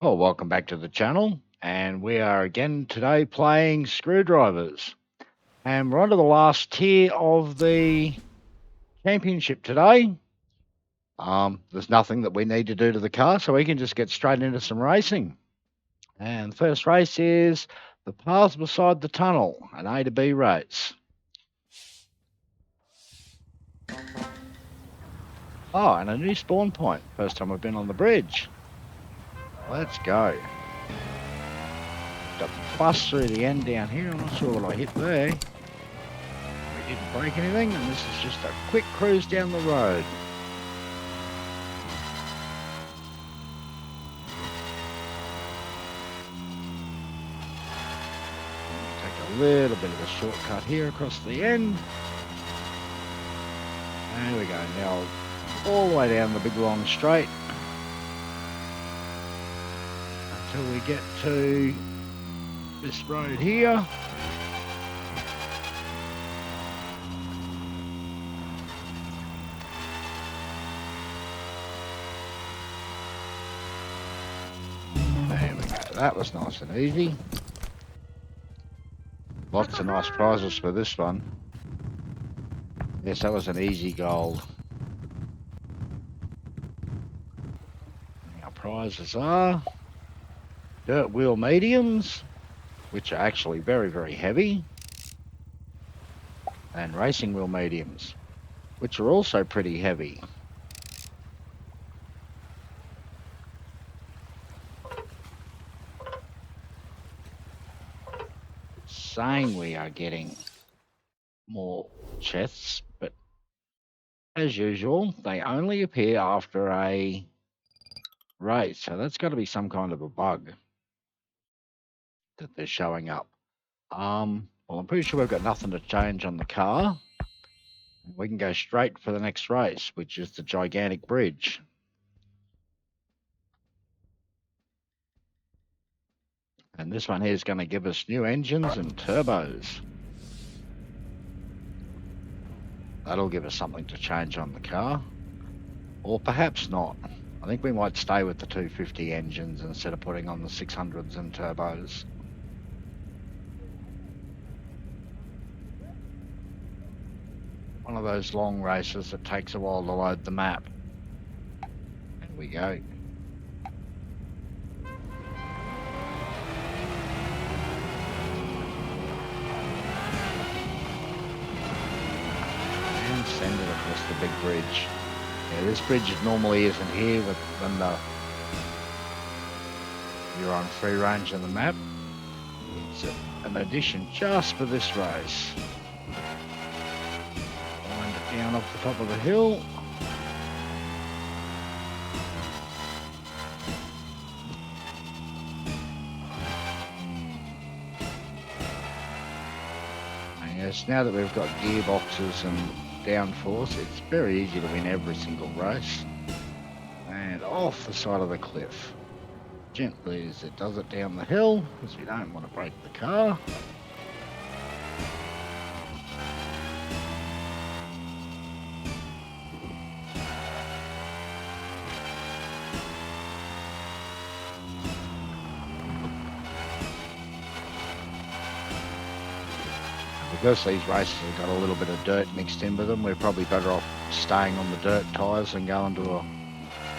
Well, welcome back to the channel, and we are again today playing screwdrivers. And we're on to the last tier of the championship today. There's nothing that we need to do to the car, so we can just get straight into some racing. And the first race is the paths beside the tunnel, an A to B race. Oh, and a new spawn point. First time I've been on the bridge. Let's go. Got the bus through the end down here. I'm not sure what I hit there. We didn't break anything, and this is just a quick cruise down the road. Take a little bit of a shortcut here across the end. There we go, now all the way down the big long straight until we get to this road here. There we go, that was nice and easy. Lots of nice prizes for this one. Yes, that was an easy goal. Our prizes are dirt wheel mediums, which are actually very, very heavy, and racing wheel mediums, which are also pretty heavy. Saying we are getting more chests, but as usual, they only appear after a race, so that's got to be some kind of a bug that they're showing up. Well, I'm pretty sure we've got nothing to change on the car. We can go straight for the next race, which is the gigantic bridge. And this one here is going to give us new engines and turbos. That'll give us something to change on the car. Or perhaps not. I think we might stay with the 250 engines instead of putting on the 600s and turbos. One of those long races that takes a while to load the map. There we go. And send it across the big bridge. Yeah, this bridge normally isn't here when you're on free range on the map. It's an addition just for this race. Wind it down off the top of the hill. And yes, now that we've got gearboxes and downforce, it's very easy to win every single race. And off the side of the cliff, gently as it does it down the hill, because we don't want to break the car. Because these races have got a little bit of dirt mixed in with them, we're probably better off staying on the dirt tyres than going to a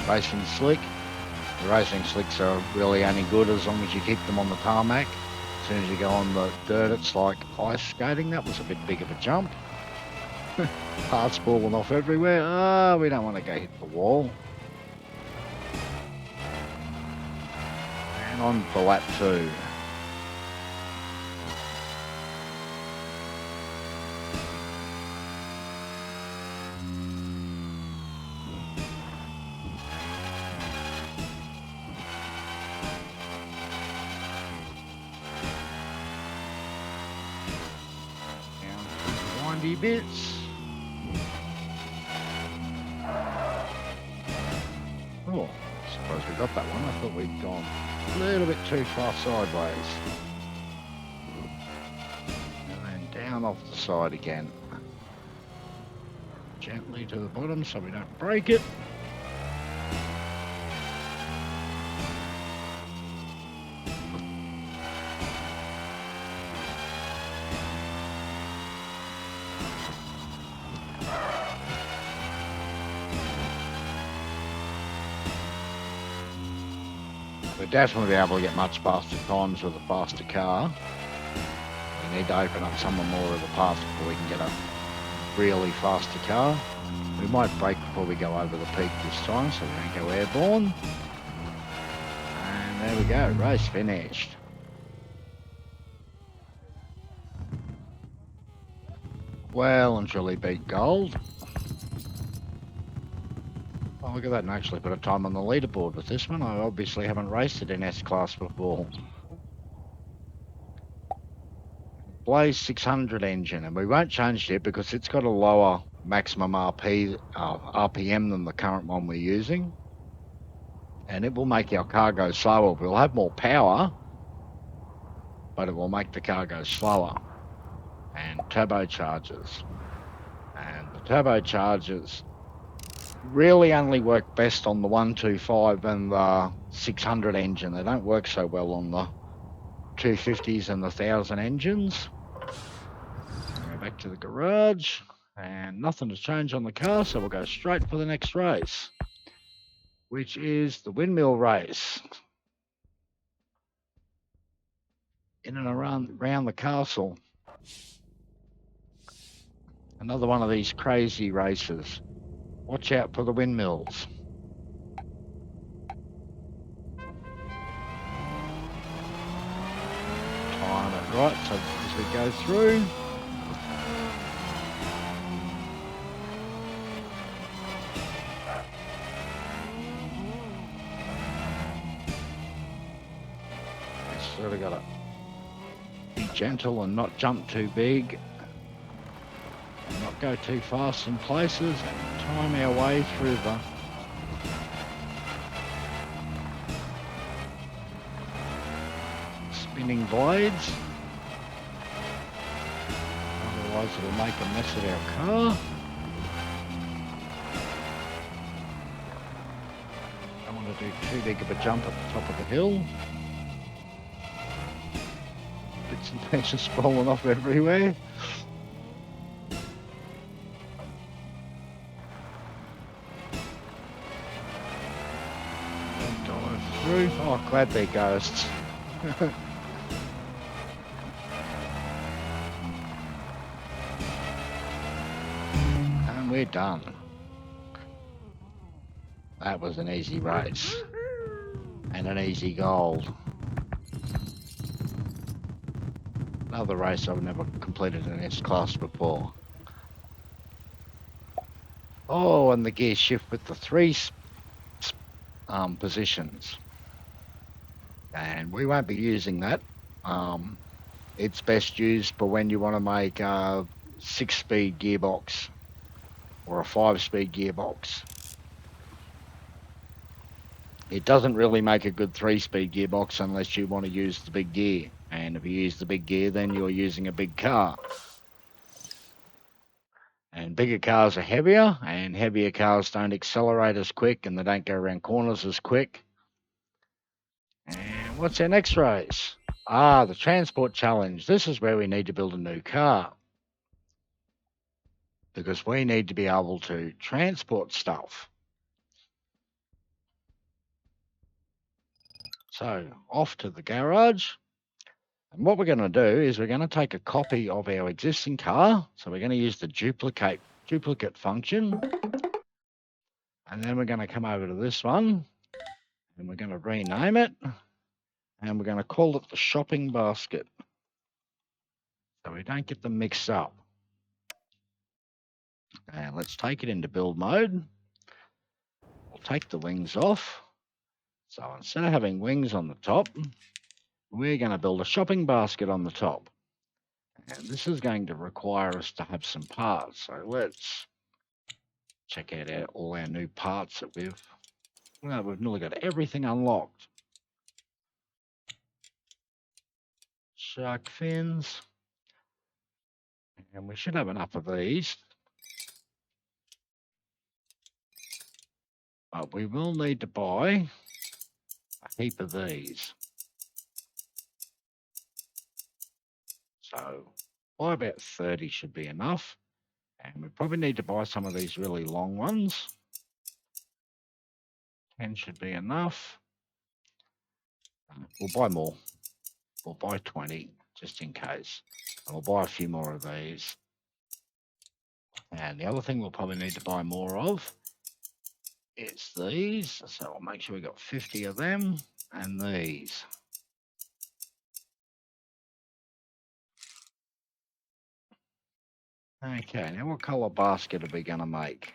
racing slick. The racing slicks are really only good as long as you keep them on the tarmac. As soon as you go on the dirt, it's like ice skating. That was a bit big of a jump. Parts falling off everywhere. Oh, we don't want to go hit the wall. And on for lap 2. Bits. Oh, suppose we got that one. I thought we'd gone a little bit too far sideways. And then down off the side again. Gently to the bottom so we don't break it. We'll definitely be able to get much faster times with a faster car. We need to open up some more of the paths before we can get a really faster car. We might brake before we go over the peak this time so we don't go airborne. And there we go, race finished. Well and truly beat gold. Oh, look at that, and actually put a time on the leaderboard with this one. I obviously haven't raced it in S-Class before. Blaze 600 engine, and we won't change it because it's got a lower maximum RPM than the current one we're using. And it will make our car go slower. We'll have more power, but it will make the car go slower. And turbochargers. And the turbochargers really only work best on the 125 and the 600 engine. They don't work so well on the 250s and the 1000 engines. Go back to the garage, and nothing to change on the car, so we'll go straight for the next race, which is the windmill race. In and around the castle. Another one of these crazy races. Watch out for the windmills. Time it right so as we go through. Sort of got to be gentle and not jump too big. And not go too fast in places, and time our way through the spinning blades. Otherwise it'll make a mess of our car. Don't want to do too big of a jump at the top of the hill. Bits and pieces falling off everywhere. Through. Oh, glad they're ghosts. And we're done. That was an easy race. And an easy gold. Another race I've never completed in S-Class before. Oh, and the gear shift with the 3 positions. And we won't be using that. It's best used for when you want to make a 6-speed gearbox or a 5-speed gearbox. It doesn't really make a good 3-speed gearbox unless you want to use the big gear. And if you use the big gear, then you're using a big car. And bigger cars are heavier, and heavier cars don't accelerate as quick, and they don't go around corners as quick. And what's our next race? The transport challenge. This is where we need to build a new car. Because we need to be able to transport stuff. So, off to the garage. And what we're going to do is we're going to take a copy of our existing car. So we're going to use the duplicate function. And then we're going to come over to this one. And we're going to rename it. And we're going to call it the shopping basket. So we don't get them mixed up. And let's take it into build mode. We'll take the wings off. So instead of having wings on the top, we're going to build a shopping basket on the top. And this is going to require us to have some parts. So let's check out all our new parts that we've nearly got everything unlocked. Shark fins. And we should have enough of these. But we will need to buy a heap of these. So buy about 30 should be enough. And we probably need to buy some of these really long ones. 10 should be enough. We'll buy more. We'll buy 20 just in case. And we'll buy a few more of these. And the other thing we'll probably need to buy more of is these. So I'll make sure we got 50 of them and these. Okay, now what colour basket are we going to make?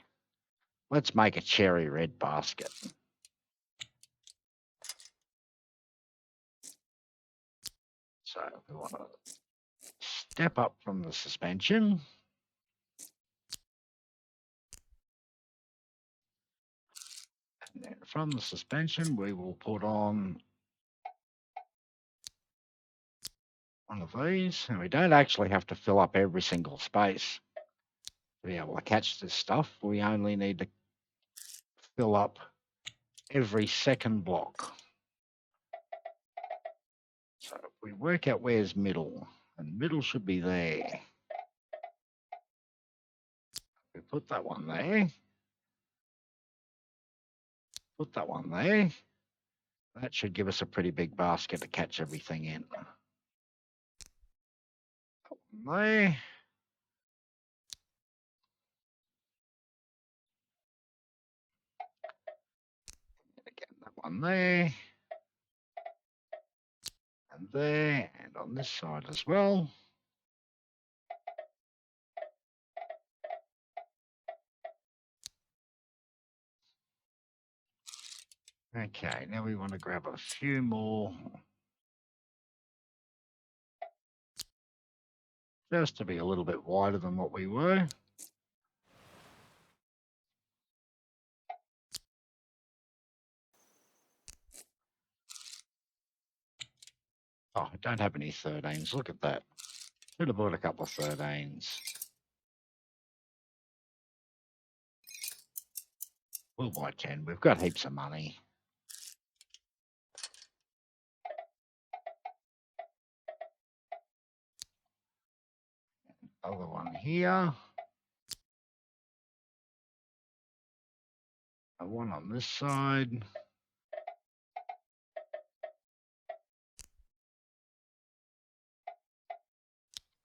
Let's make a cherry red basket. So we want to step up from the suspension. And then from the suspension, we will put on one of these. And we don't actually have to fill up every single space to be able to catch this stuff. We only need to fill up every second block. So if we work out where's middle, and middle should be there. We put that one there. Put that one there. That should give us a pretty big basket to catch everything in. That one there. Again, that one there. And there, and on this side as well. Okay, now we want to grab a few more just to be a little bit wider than what we were. Oh, I don't have any 13s. Look at that. Should have bought a couple of 13s. We'll buy 10. We've got heaps of money. Other one here. A one on this side.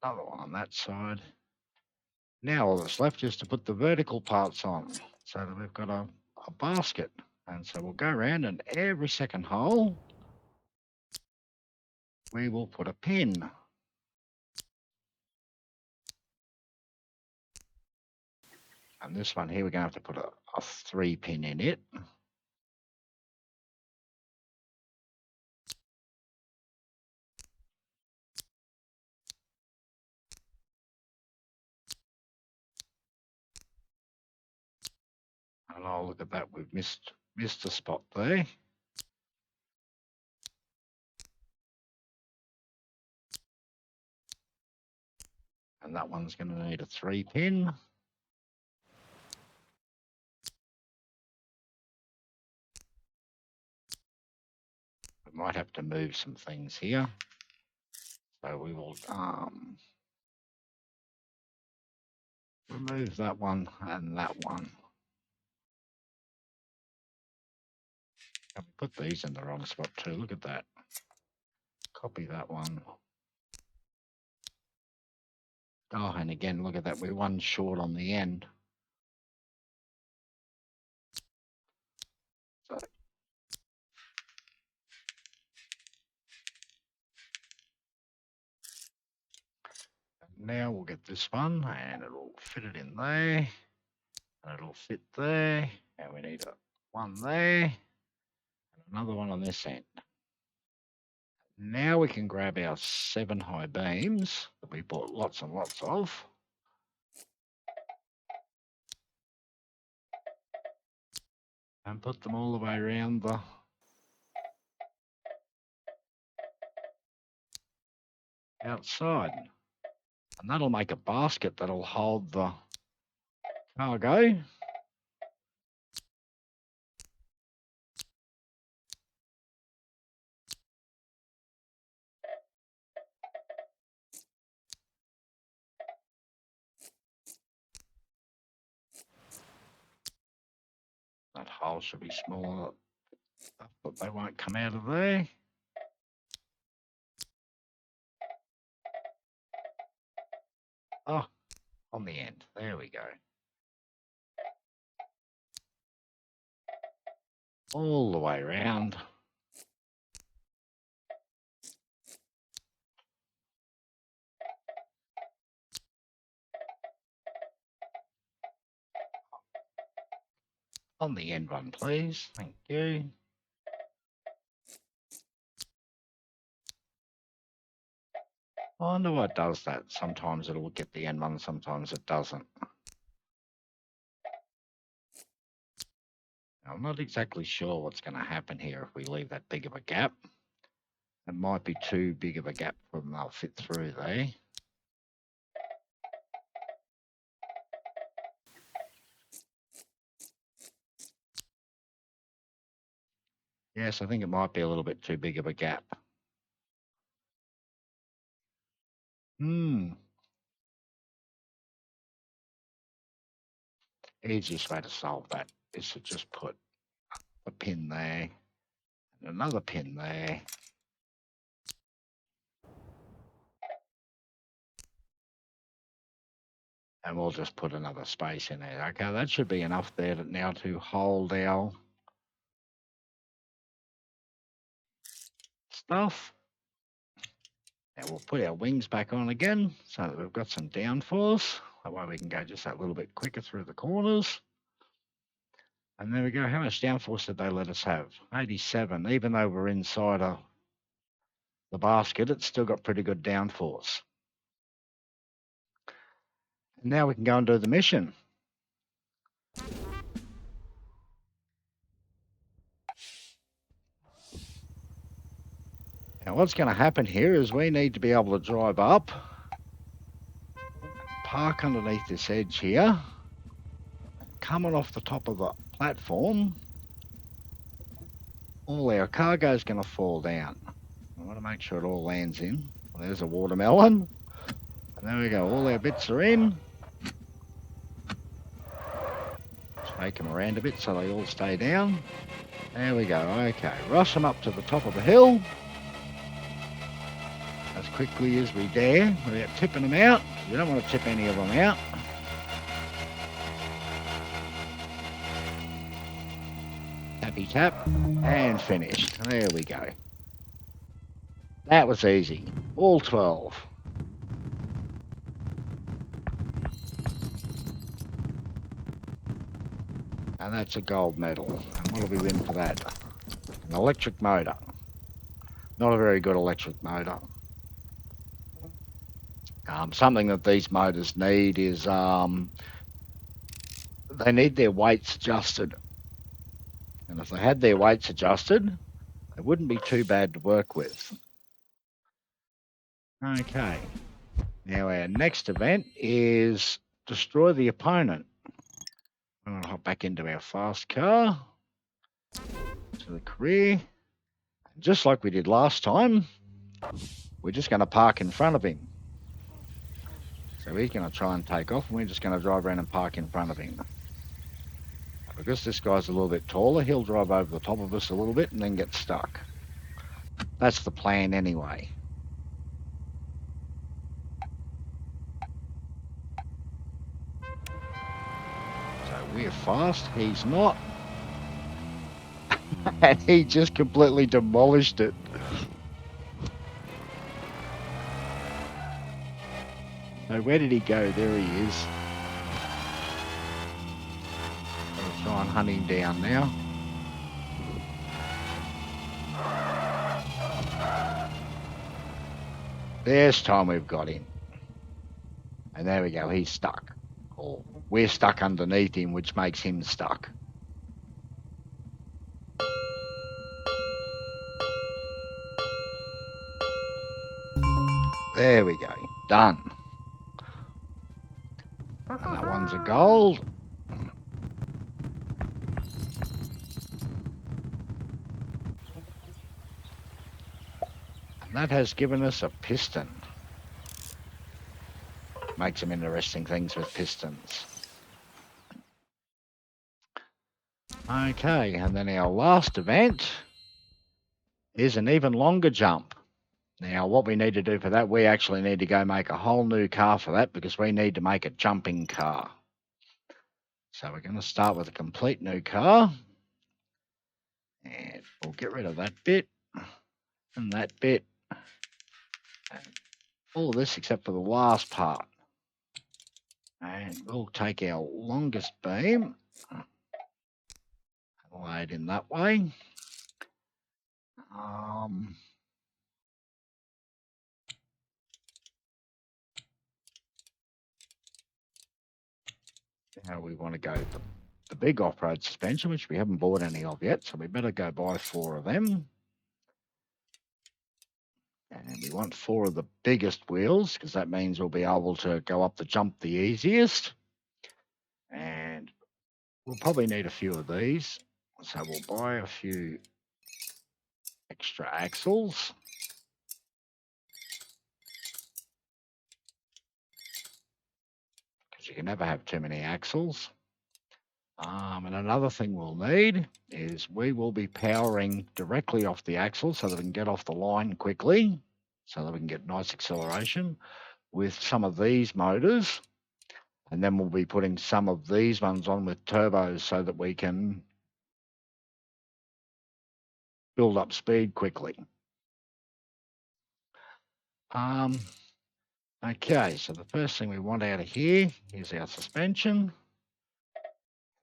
Another one on that side. Now all that's left is to put the vertical parts on so that we've got a basket. And so we'll go around and every second hole, we will put a pin. And this one here, we're going to have to put a 3-pin in it. And oh, look at that, we've missed a spot there. And that one's going to need a 3-pin. We might have to move some things here. So we will remove that one and that one. And we put these in the wrong spot too. Look at that. Copy that one. Oh, and again, look at that. We're one short on the end. So now we'll get this one and it'll fit it in there. And it'll fit there. And we need one there. And another one on this end. Now we can grab our 7 high beams that we bought lots and lots of. And put them all the way around the outside. And that'll make a basket that'll hold the cargo. That hole should be smaller, but they won't come out of there. Oh, on the end. There we go. All the way around. On the end one, please. Thank you. I wonder what does that. Sometimes it'll get the end one, sometimes it doesn't. I'm not exactly sure what's going to happen here if we leave that big of a gap. It might be too big of a gap for them. They'll fit through there. Yes, I think it might be a little bit too big of a gap. Easiest way to solve that is to just put a pin there and another pin there. And we'll just put another space in there. Okay, that should be enough there now to hold our stuff. Now we'll put our wings back on again so that we've got some downforce. That way we can go just that little bit quicker through the corners. And there we go. How much downforce did they let us have? 87. Even though we're inside the basket, it's still got pretty good downforce. And now we can go and do the mission. Now what's going to happen here is we need to be able to drive up, park underneath this edge here, coming off the top of the platform, all our cargo is going to fall down. I want to make sure it all lands in. Well, there's a watermelon. And there we go. All our bits are in. Just make them around a bit so they all stay down. There we go. Okay. Rush them up to the top of the hill as quickly as we dare without tipping them out. You don't want to tip any of them out. Tappy tap and finished. There we go. That was easy. All 12. And that's a gold medal. And what do we win for that? An electric motor. Not a very good electric motor. Something that these motors need is they need their weights adjusted. And if they had their weights adjusted, they wouldn't be too bad to work with. Okay. Now our next event is destroy the opponent. I'm going to hop back into our fast car. To the career. Just like we did last time, we're just going to park in front of him. So he's going to try and take off, and we're just going to drive around and park in front of him. Because this guy's a little bit taller, he'll drive over the top of us a little bit and then get stuck. That's the plan anyway. So we're fast, he's not. And he just completely demolished it. So where did he go? There he is. I'll try and hunt him down now. There's time we've got him. And there we go, he's stuck. Or we're stuck underneath him, which makes him stuck. There we go, done. And that one's a gold. And that has given us a piston. Make some interesting things with pistons. Okay, and then our last event is an even longer jump. Now, what we need to do for that, we actually need to go make a whole new car for that because we need to make a jumping car. So we're going to start with a complete new car. And we'll get rid of that bit and that bit. And all this except for the last part. And we'll take our longest beam and lay it in that way. Now we want to go the big off-road suspension, which we haven't bought any of yet, so we better go buy 4 of them. And we want 4 of the biggest wheels because that means we'll be able to go up the jump the easiest. And we'll probably need a few of these, so we'll buy a few extra axles. Because you can never have too many axles. And another thing we'll need is we will be powering directly off the axle so that we can get off the line quickly, so that we can get nice acceleration with some of these motors. And then we'll be putting some of these ones on with turbos so that we can build up speed quickly. Okay, so the first thing we want out of here is our suspension.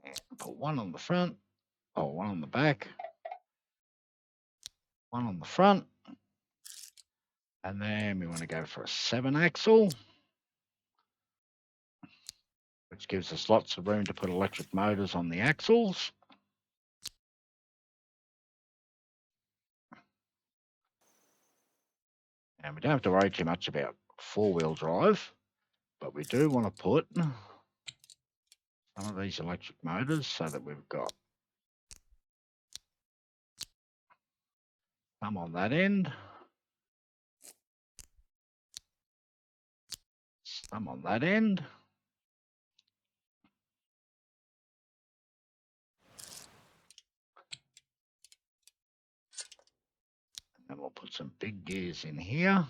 And put one on the front, one on the back, one on the front. And then we want to go for a 7-axle, which gives us lots of room to put electric motors on the axles. And we don't have to worry too much about 4-wheel drive, but we do want to put some of these electric motors so that we've got some on that end, some on that end. And we'll put some big gears in here.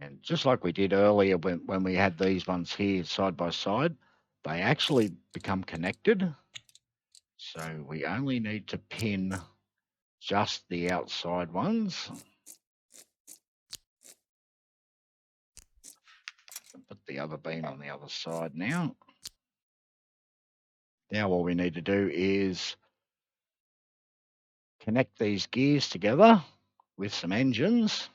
And just like we did earlier when we had these ones here side by side, they actually become connected. So we only need to pin just the outside ones. Put the other beam on the other side now. Now what we need to do is connect these gears together with some engines.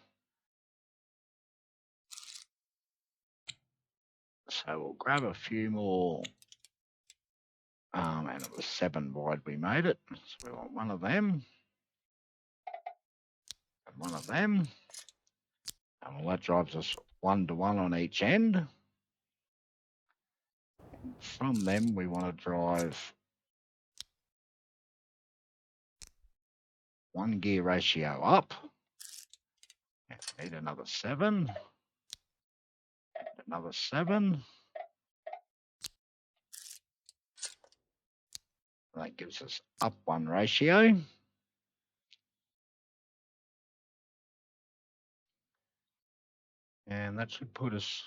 So we'll grab a few more, and it was 7 wide we made it. So we want one of them, and one of them. And well, that drives us 1 to 1 on each end. And from them, we want to drive 1 gear ratio up. And we need another 7. Another 7. That gives us up 1 ratio. And that should put us,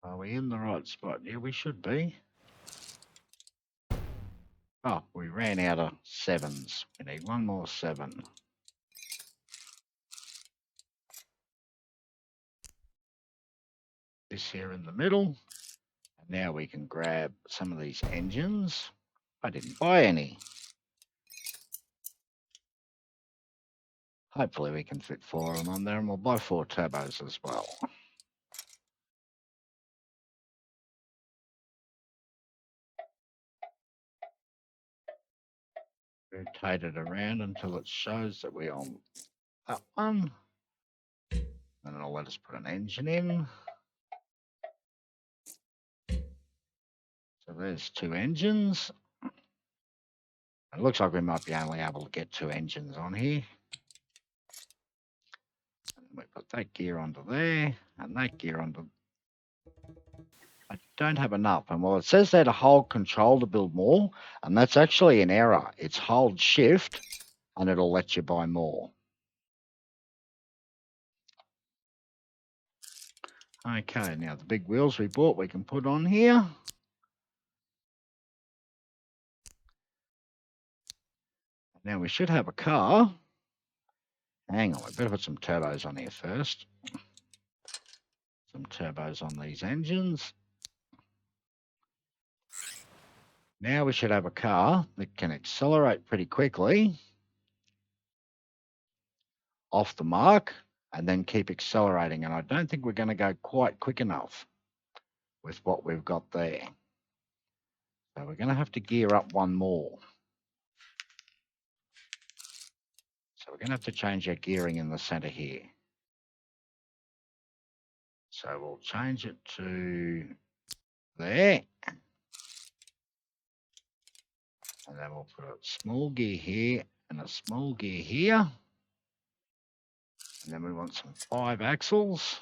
are we in the right spot? Yeah, we should be. Oh, we ran out of 7s. We need 1 more 7. This here in the middle. And now we can grab some of these engines. I didn't buy any. Hopefully we can fit 4 of them on there, and we'll buy 4 turbos as well. Rotate it around until it shows that we're on that one. And it'll let us put an engine in. So there's 2 engines. It looks like we might be only able to get 2 engines on here. And we put that gear onto there, and that gear onto. I don't have enough. And well, it says there to hold control to build more, and that's actually an error. It's hold shift and it'll let you buy more. Okay, now the big wheels we bought, we can put on here. Now we should have a car. Hang on, we better put some turbos on here first. Some turbos on these engines. Now we should have a car that can accelerate pretty quickly off the mark and then keep accelerating. And I don't think we're going to go quite quick enough with what we've got there. So we're going to have to gear up one more. So we're going to have to change our gearing in the center here. So we'll change it to there. And then we'll put a small gear here and a small gear here. And then we want some 5 axles.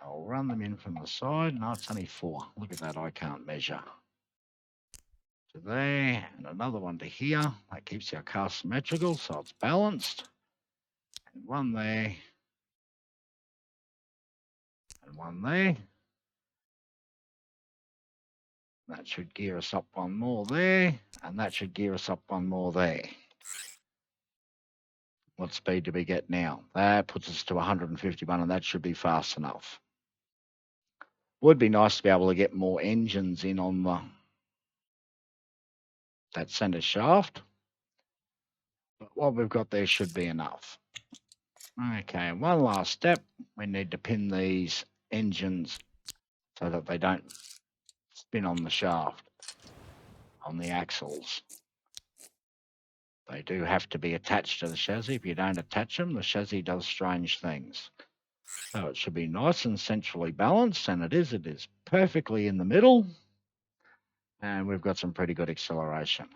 I'll run them in from the side. No, it's only 4. Look at that, I can't measure. To there, and another one to here. That keeps our car symmetrical, so it's balanced. And one there. And one there. That should gear us up one more there. And that should gear us up one more there. What speed do we get now? That puts us to 151, and that should be fast enough. Would be nice to be able to get more engines in on that center shaft. But what we've got there should be enough. Okay, one last step. We need to pin these engines so that they don't spin on the shaft, on the axles. They do have to be attached to the chassis. If you don't attach them, the chassis does strange things. So it should be nice and centrally balanced, and it is. It is perfectly in the middle, and we've got some pretty good acceleration.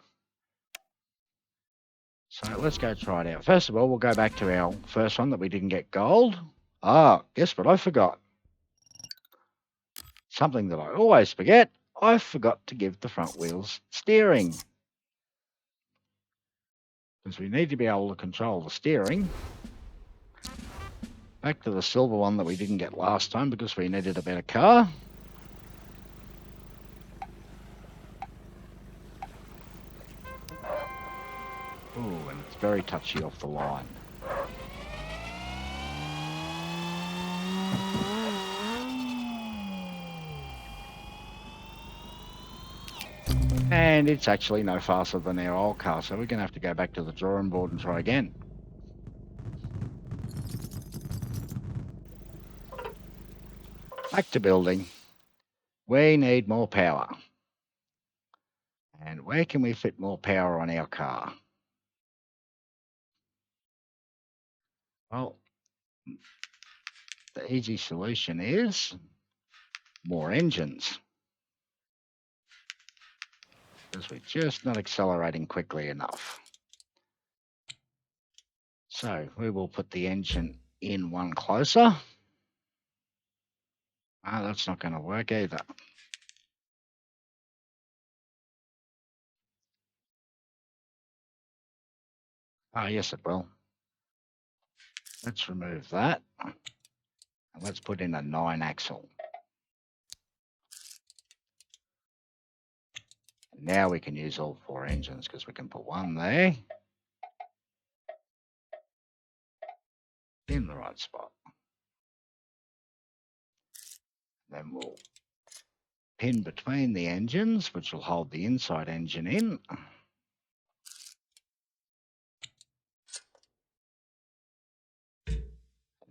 So let's go try it out. First of all, we'll go back to our first one that we didn't get gold. Guess what I forgot? Something that I always forget. I forgot to give the front wheels steering. Because we need to be able to control the steering. Back to the silver one that we didn't get last time because we needed a better car. Oh, and it's very touchy off the line. And it's actually no faster than our old car, so we're going to have to go back to the drawing board and try again. Back to building. We need more power. And where can we fit more power on our car? Well, the easy solution is more engines. Because we're just not accelerating quickly enough. So we will put the engine in one closer. That's not going to work either. Yes, it will. Let's remove that. And let's put in a 9-axle. Now we can use all 4 engines because we can put one there in the right spot. Then we'll pin between the engines, which will hold the inside engine in.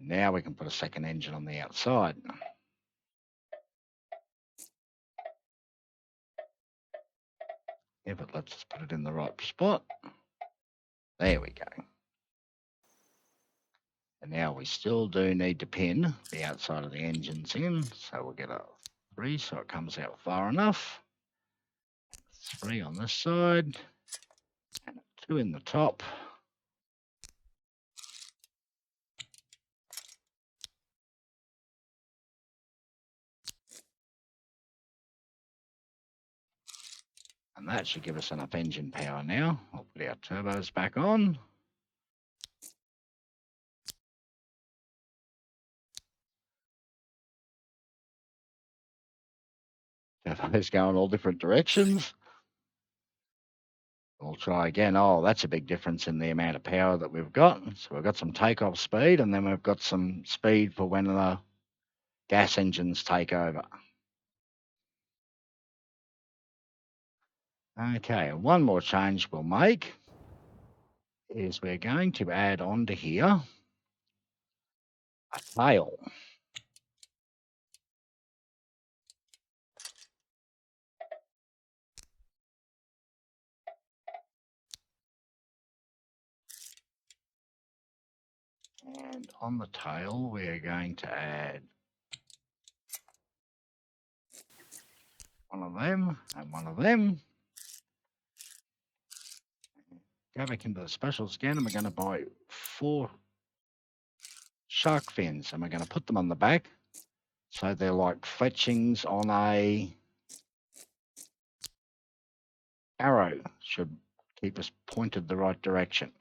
Now we can put a second engine on the outside. If it lets us put it in the right spot. There we go. And now we still do need to pin the outside of the engines in. So we'll get a 3 so it comes out far enough. 3 on this side. And 2 in the top. And that should give us enough engine power now. I'll put our turbos back on. If those go in all different directions. We'll try again. Oh, that's a big difference in the amount of power that we've got. So we've got some takeoff speed, and then we've got some speed for when the gas engines take over. Okay, one more change we'll make is we're going to add onto here a tail. And on the tail, we're going to add one of them and one of them. Go back into the specials again, and we're going to buy 4 shark fins, and we're going to put them on the back. So they're like fletchings on a arrow. Should keep us pointed the right direction.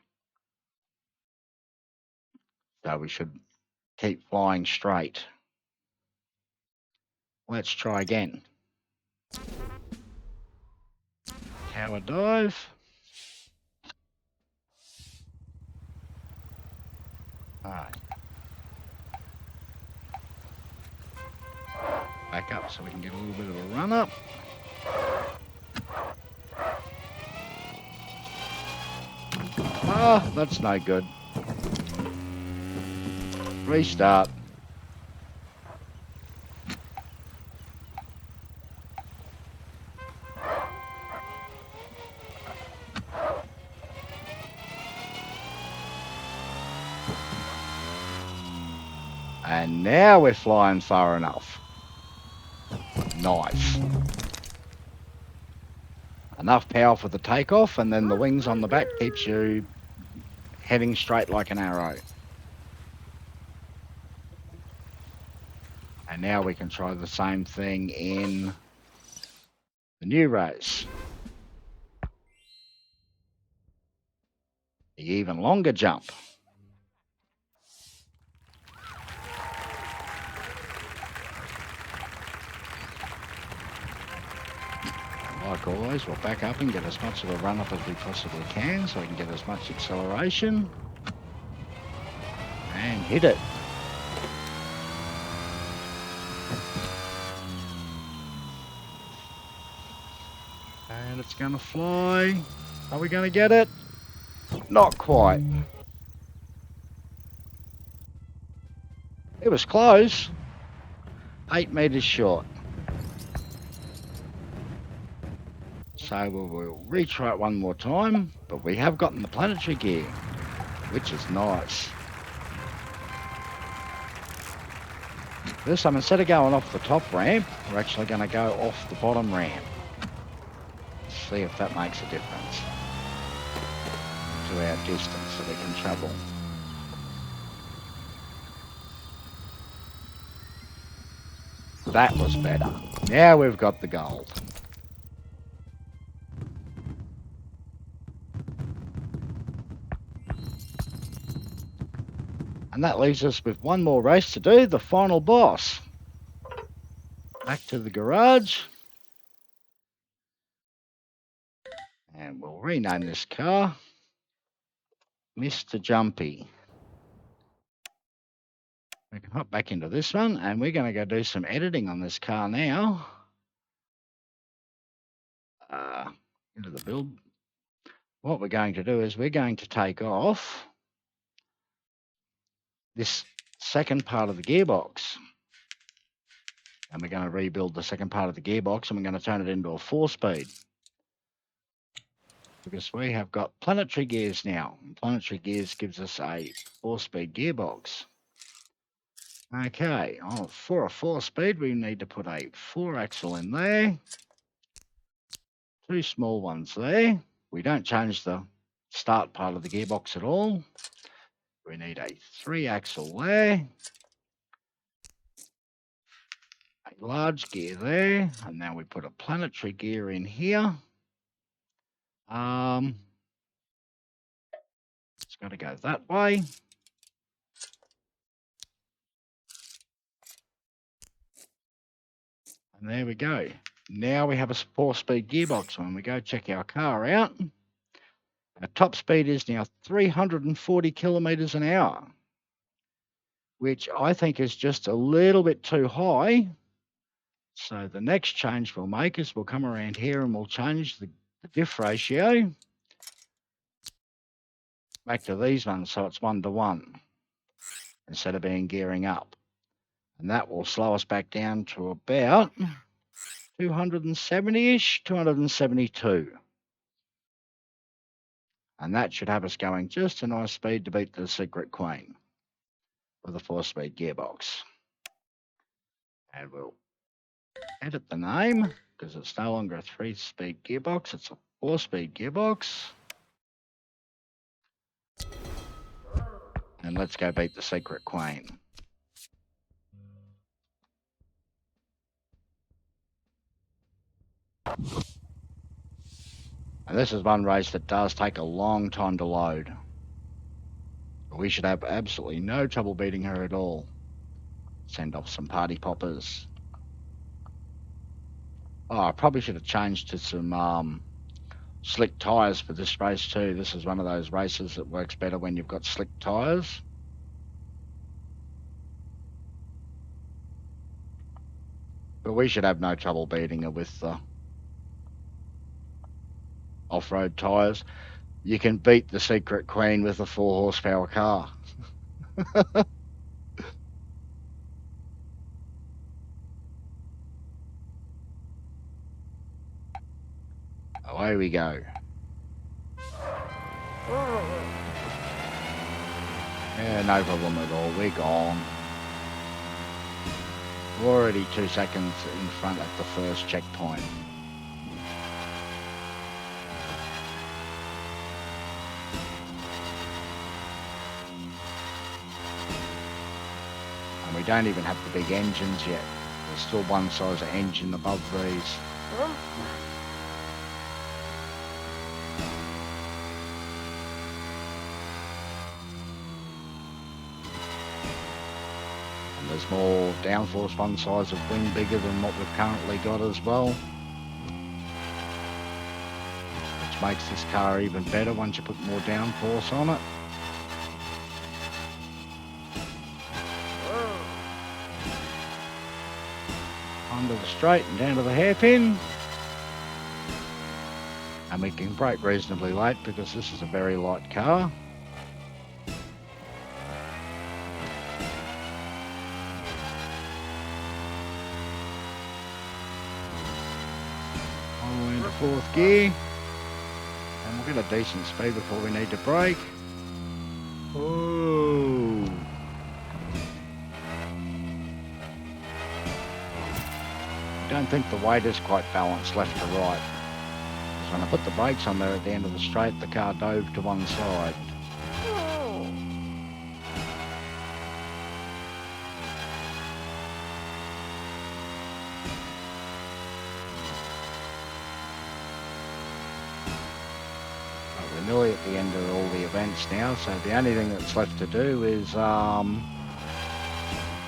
So we should keep flying straight. Let's try again. Tower dive. Alright. Back up so we can get a little bit of a run up. Ah, that's no good. Restart. And now we're flying far enough. Nice. Enough power for the takeoff, and then the wings on the back keeps you heading straight like an arrow. And now we can try the same thing in the new race. The even longer jump. Like always, we'll back up and get as much of a run up as we possibly can so we can get as much acceleration. And hit it. And it's going to fly. Are we going to get it? Not quite. It was close. 8 meters short. So we'll retry it one more time, but we have gotten the planetary gear, which is nice. This time, instead of going off the top ramp, we're actually going to go off the bottom ramp. See if that makes a difference to our distance that we can travel. That was better. Now we've got the gold. And that leaves us with one more race to do, the final boss. Back to the garage. And we'll rename this car Mr. Jumpy. We can hop back into this one, and we're going to go do some editing on this car now. Into the build. What we're going to do is we're going to take off this second part of the gearbox. And we're going to rebuild the second part of the gearbox, and we're going to turn it into a 4-speed. Because we have got planetary gears now. And planetary gears gives us a 4-speed gearbox. Okay, for a 4-speed, we need to put a 4-axle in there. 2 small ones there. We don't change the start part of the gearbox at all. We need a 3-axle there. A large gear there. And then we put a planetary gear in here. It's got to go that way. And there we go. Now we have a 4-speed gearbox. When we go check our car out, our top speed is now 340 kilometres an hour, which I think is just a little bit too high. So the next change we'll make is we'll come around here and we'll change the diff ratio back to these ones, so it's 1:1 instead of being gearing up. And that will slow us back down to about 270-ish, 272. And that should have us going just a nice speed to beat the Secret Queen with a 4-speed gearbox. And we'll edit the name because it's no longer a 3-speed gearbox, it's a 4-speed gearbox. And let's go beat the Secret Queen. And this is one race that does take a long time to load. But we should have absolutely no trouble beating her at all. Send off some party poppers. Oh, I probably should have changed to some slick tyres for this race too. This is one of those races that works better when you've got slick tyres. But we should have no trouble beating her with the off-road tyres. You can beat the Secret Queen with a 4-horsepower car. Away we go. Yeah, no problem at all. We're gone. We're already 2 seconds in front at the first checkpoint. And we don't even have the big engines yet. There's still one size of engine above these. There's more downforce, one size of wing bigger than what we've currently got as well. Which makes this car even better once you put more downforce on it. Under the straight and down to the hairpin. And we can brake reasonably late because this is a very light car. Fourth gear, and we'll get a decent speed before we need to brake. Oh! I don't think the weight is quite balanced left to right. Because when I put the brakes on there at the end of the straight, the car dove to one side. Nearly at the end of all the events now, so the only thing that's left to do is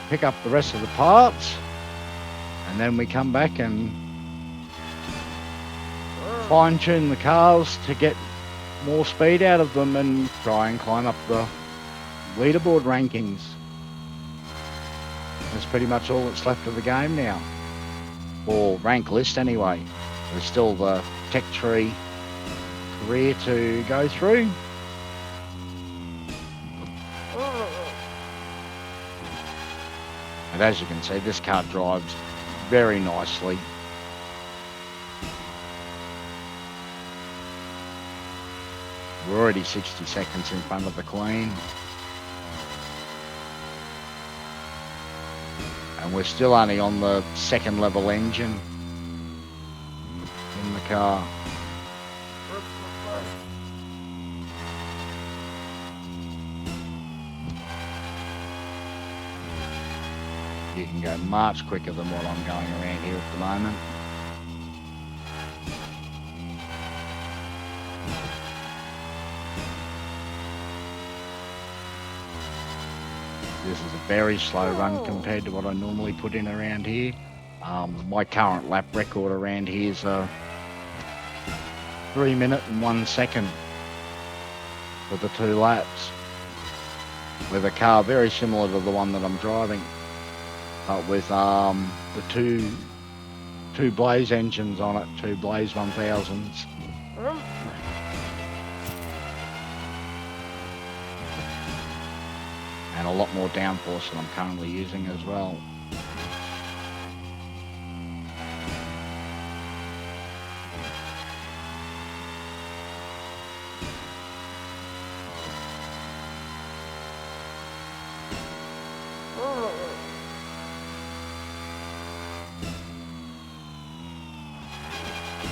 pick up the rest of the parts, and then we come back and fine-tune the cars to get more speed out of them and try and climb up the leaderboard rankings. That's pretty much all that's left of the game now, or rank list anyway. There's still the tech tree career to go through. And as you can see, this car drives very nicely. We're already 60 seconds in front of the Queen. And we're still only on the 2nd level engine in the car. You can go much quicker than what I'm going around here at the moment. This is a very slow run compared to what I normally put in around here. My current lap record around here is 3 minutes and 1 second for the 2 laps, with a car very similar to the one that I'm driving, but with the two Blaze engines on it, 2 Blaze 1000s. And a lot more downforce than I'm currently using as well.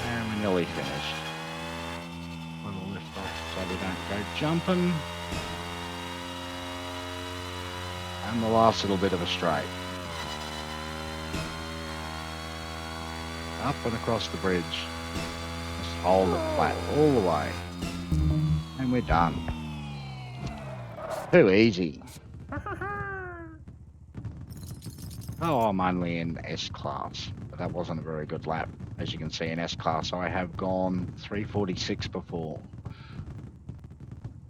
And we're nearly finished. A little lift off so we don't go jumping. And the last little bit of a straight. Up and across the bridge. Just hold it flat all the way. And we're done. Too easy. Oh, I'm only in S-Class, but that wasn't a very good lap. As you can see in S-Class, I have gone 346 before,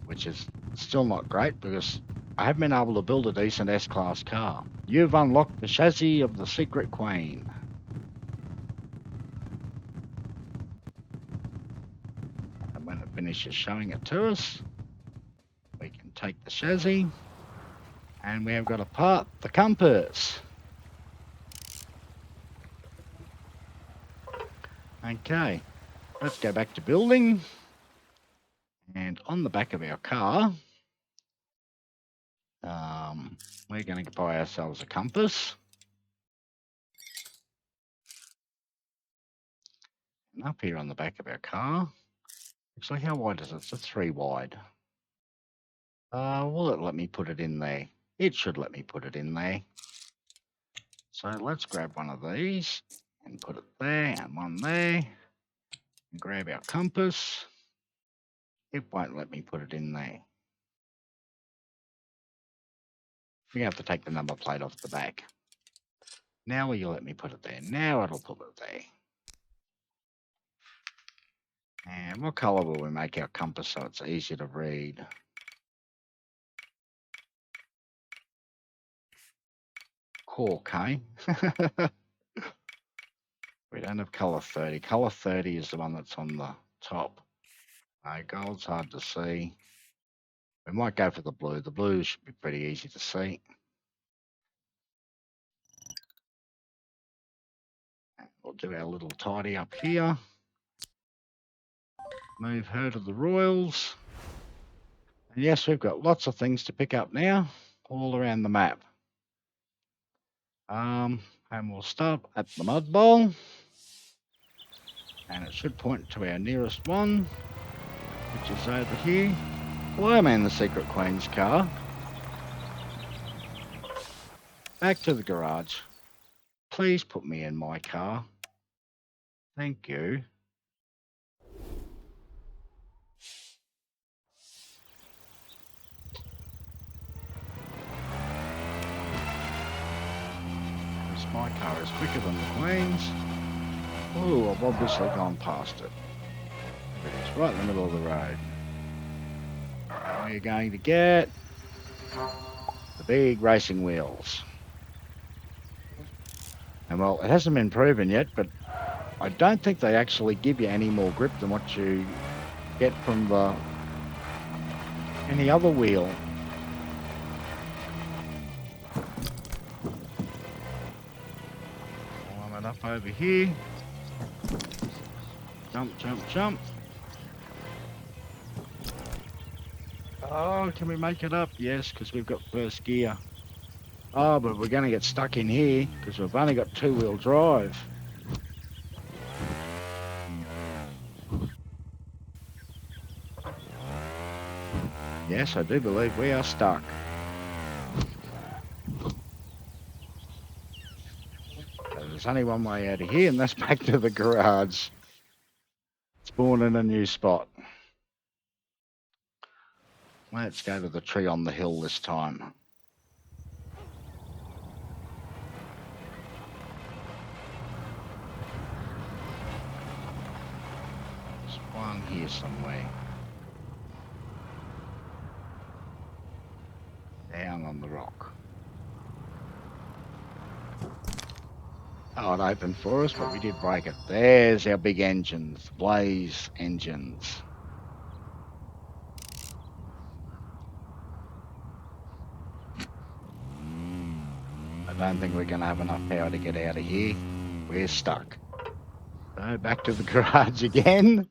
which is still not great because I haven't been able to build a decent S-Class car. You've unlocked the chassis of the Secret Queen. And when it finishes showing it to us, we can take the chassis, and we have got to part the compass. Okay, let's go back to building. And on the back of our car, we're going to buy ourselves a compass. And up here on the back of our car, actually, how wide is it? It's a 3 wide. Will it let me put it in there? It should let me put it in there. So let's grab one of these and put it there, and one there. And grab our compass. It won't let me put it in there. We have to take the number plate off the back. Now will you let me put it there? Now it'll put it there. And what colour will we make our compass so it's easier to read? Cork, eh? We don't have colour 30. Colour 30 is the one that's on the top. Gold's hard to see. We might go for the blue. The blue should be pretty easy to see. We'll do our little tidy up here. Move her to the Royals. And yes, we've got lots of things to pick up now, all around the map. And we'll start at the Mud Bowl. And it should point to our nearest one, which is over here. Well, I'm in the Secret Queen's car. Back to the garage. Please put me in my car. Thank you. My car is quicker than the Queen's. Oh, I've obviously gone past it. It's right in the middle of the road. We're going to get the big racing wheels. And well, it hasn't been proven yet, but I don't think they actually give you any more grip than what you get from any other wheel. Up over here. Jump, jump, jump. Oh, can we make it up? Yes, because we've got first gear. Oh, but we're going to get stuck in here because we've only got 2-wheel drive. Yes, I do believe we are stuck. There's only one way out of here, and that's back to the garage. Spawn in a new spot. Let's go to the tree on the hill this time. here somewhere. Down on the rock. Oh, it opened for us, but we did break it. There's our big engines, Blaze engines. I don't think we're going to have enough power to get out of here. We're stuck. So back to the garage again.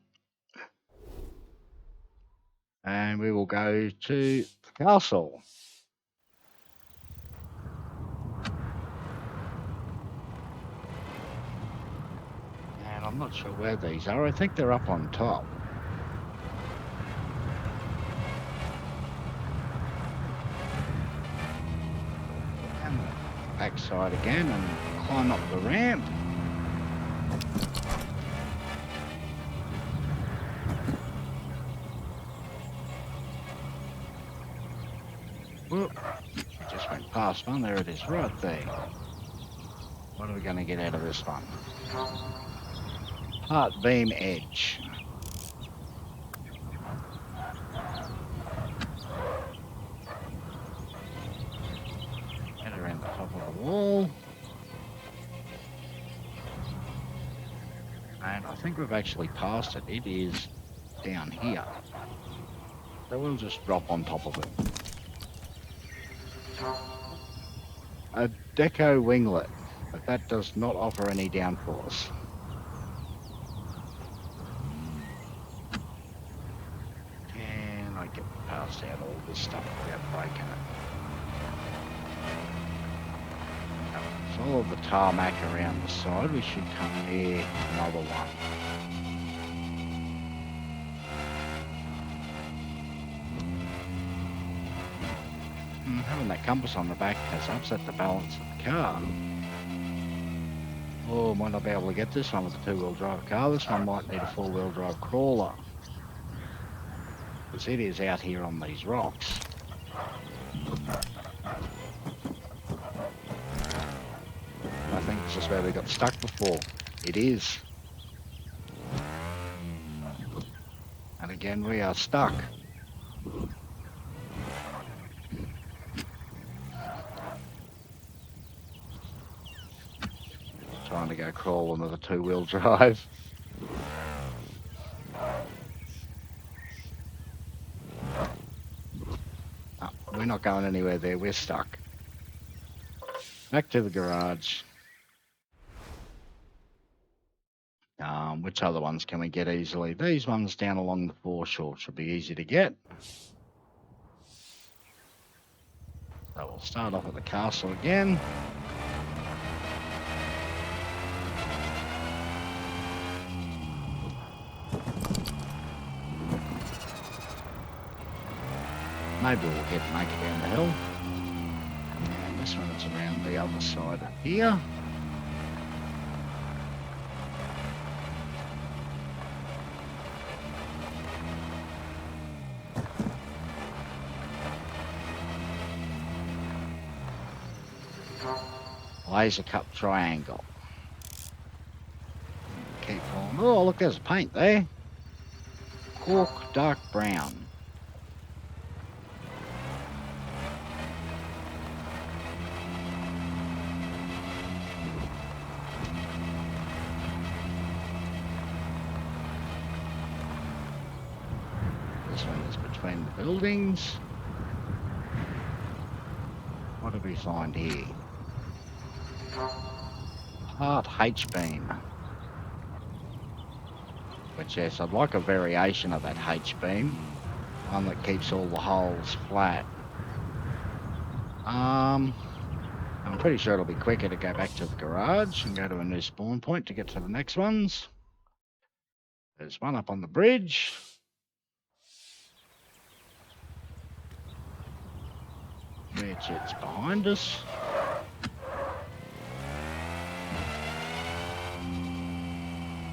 And we will go to the castle. And I'm not sure where these are. I think they're up on top. And backside again and climb up the ramp. Whoop. We just went past one. There it is, right there. What are we going to get out of this one? Part beam edge. Get around the top of the wall. And I think we've actually passed it. It is down here. So we'll just drop on top of it. A deco winglet, but that does not offer any downforce. Can I get past out all this stuff without breaking it? Follow the tarmac around the side. We should come near another one. Having that compass on the back has upset the balance of the car. Oh, might not be able to get this one with a two-wheel drive car. This one might need a four-wheel drive crawler. Because it is out here on these rocks. I think this is where we got stuck before. It is. And again, we are stuck. Trying to go crawling with a two-wheel drive. Oh, we're not going anywhere there, we're stuck. Back to the garage. Which other ones can we get easily? These ones down along the foreshore should be easy to get. So we'll start off at the castle again. Maybe we'll make it down the hill. And this one's around the other side of here. Laser cut triangle. Keep on. Oh, look, there's paint there. Cork dark brown. This one is between the buildings. What do we find here? Part H-beam. Which, yes, I'd like a variation of that H-beam. One that keeps all the holes flat. I'm pretty sure it'll be quicker to go back to the garage and go to a new spawn point to get to the next ones. There's one up on the bridge. Which it's behind us.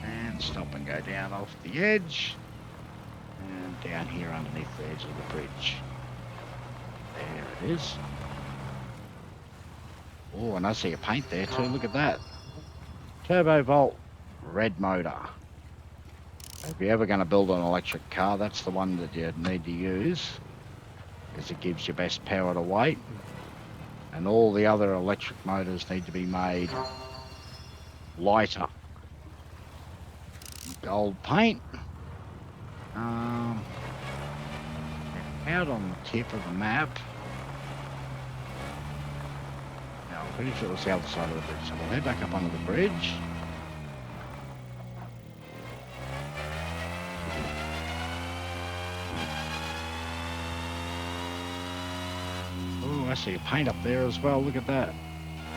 And stop and go down off the edge. And down here underneath the edge of the bridge. There it is. Oh, and I see a paint there too, look at that. Turbo Volt red motor. If you're ever going to build an electric car, that's the one that you need to use, because it gives you best power to weight. And all the other electric motors need to be made lighter. Gold paint. Out on the tip of the map. Now, I'm pretty sure it's the other side of the bridge, so we'll head back up onto the bridge. Oh, I see a paint up there as well. Look at that.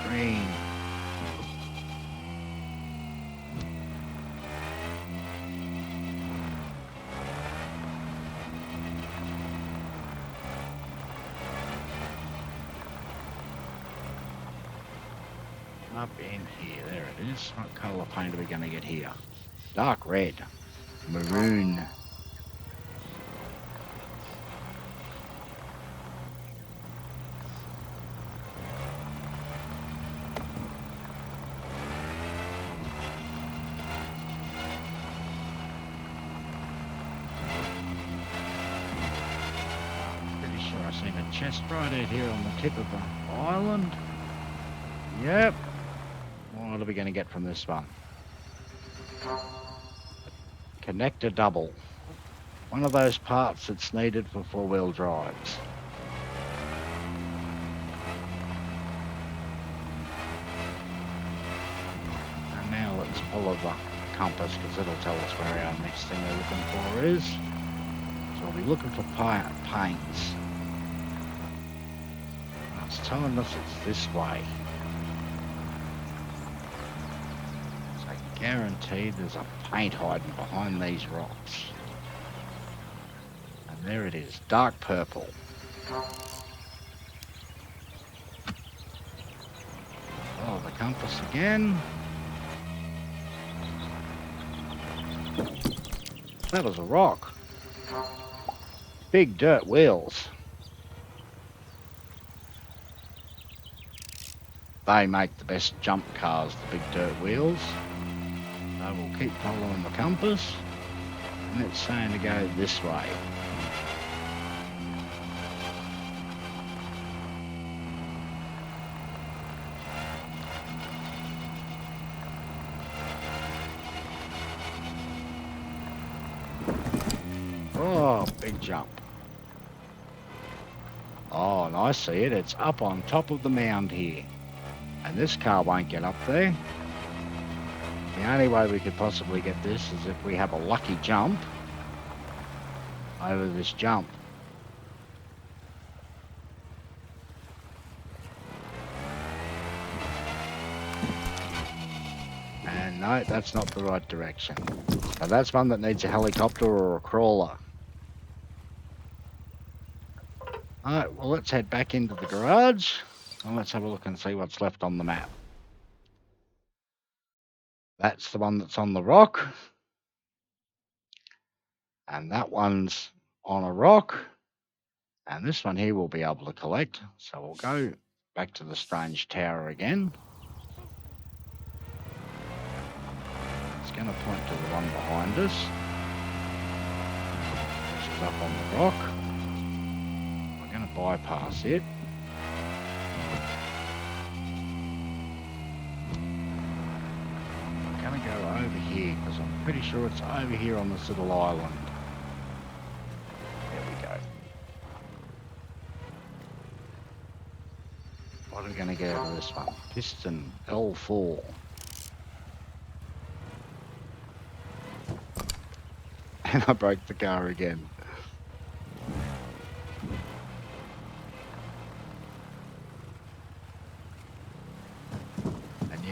Green. Up in here, there it is. What colour paint are we going to get here? Dark red. Maroon. Pretty sure I've seen a chest right out here on the tip of the island. Yep. What are we going to get from this one? Connector double. One of those parts that's needed for four-wheel drives. And now let's follow the compass, because it'll tell us where our next thing we're looking for is. So we'll be looking for paints. And it's telling us it's this way. Guaranteed there's a paint hiding behind these rocks. And there it is, dark purple. Oh, the compass again. That was a rock. Big dirt wheels. They make the best jump cars, the big dirt wheels. So we'll keep following the compass, and it's saying to go this way. Oh, big jump. Oh, and I see it. It's up on top of the mound here. And this car won't get up there. The only way we could possibly get this is if we have a lucky jump over this jump. And no, that's not the right direction. So that's one that needs a helicopter or a crawler. Alright, well let's head back into the garage and let's have a look and see what's left on the map. That's the one that's on the rock. And that one's on a rock. And this one here we'll be able to collect. So we'll go back to the strange tower again. It's going to point to the one behind us, which is up on the rock. We're going to bypass it. Go over here, because I'm pretty sure it's over here on this little island. There we go. What are we going to get out of this one? Piston L4. And I broke the car again.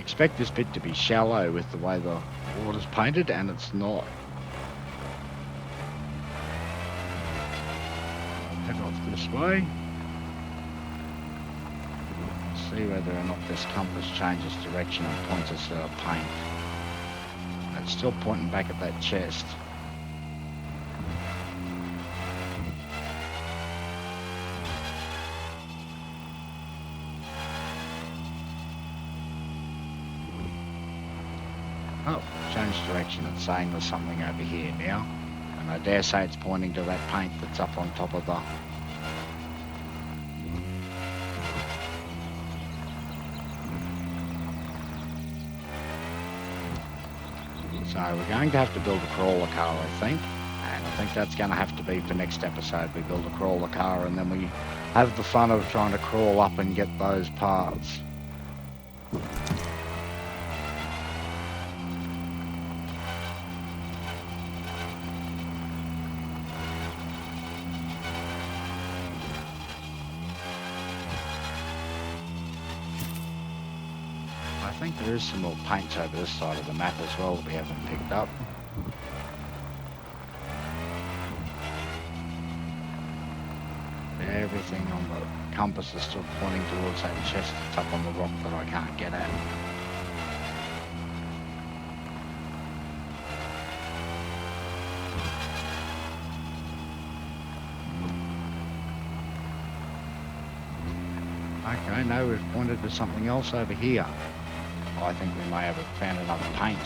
Expect this bit to be shallow with the way the water's painted, and it's not. I'll head off this way. See whether or not this compass changes direction and points us to a paint. And it's still pointing back at that chest. Change direction. It's saying there's something over here now. And I dare say it's pointing to that paint that's up on top of the... So we're going to have to build a crawler car, I think. And I think that's going to have to be for next episode. We build a crawler car and then we have the fun of trying to crawl up and get those parts. I think there is some more paints over this side of the map as well that we haven't picked up. Everything on the compass is still pointing towards that chest that's up on the rock that I can't get at. Okay, now we've pointed to something else over here. I think we may have found another paint.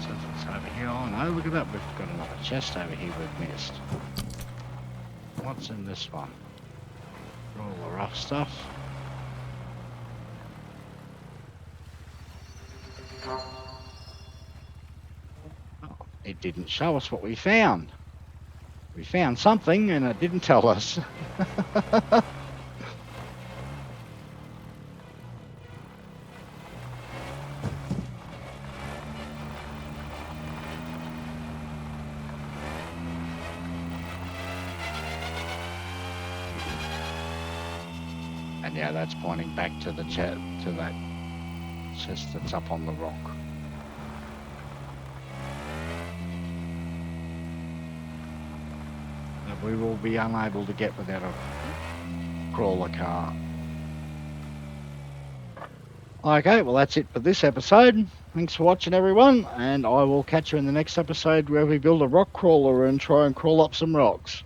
So it's over here. Oh no, look at that. We've got another chest over here we've missed. What's in this one? All the rough stuff. It didn't show us what we found. We found something and it didn't tell us. And yeah, that's pointing back to the to that chest that's up on the rock. We will be unable to get without a crawler car. Okay, well that's it for this episode. Thanks for watching everyone, and I will catch you in the next episode where we build a rock crawler and try and crawl up some rocks.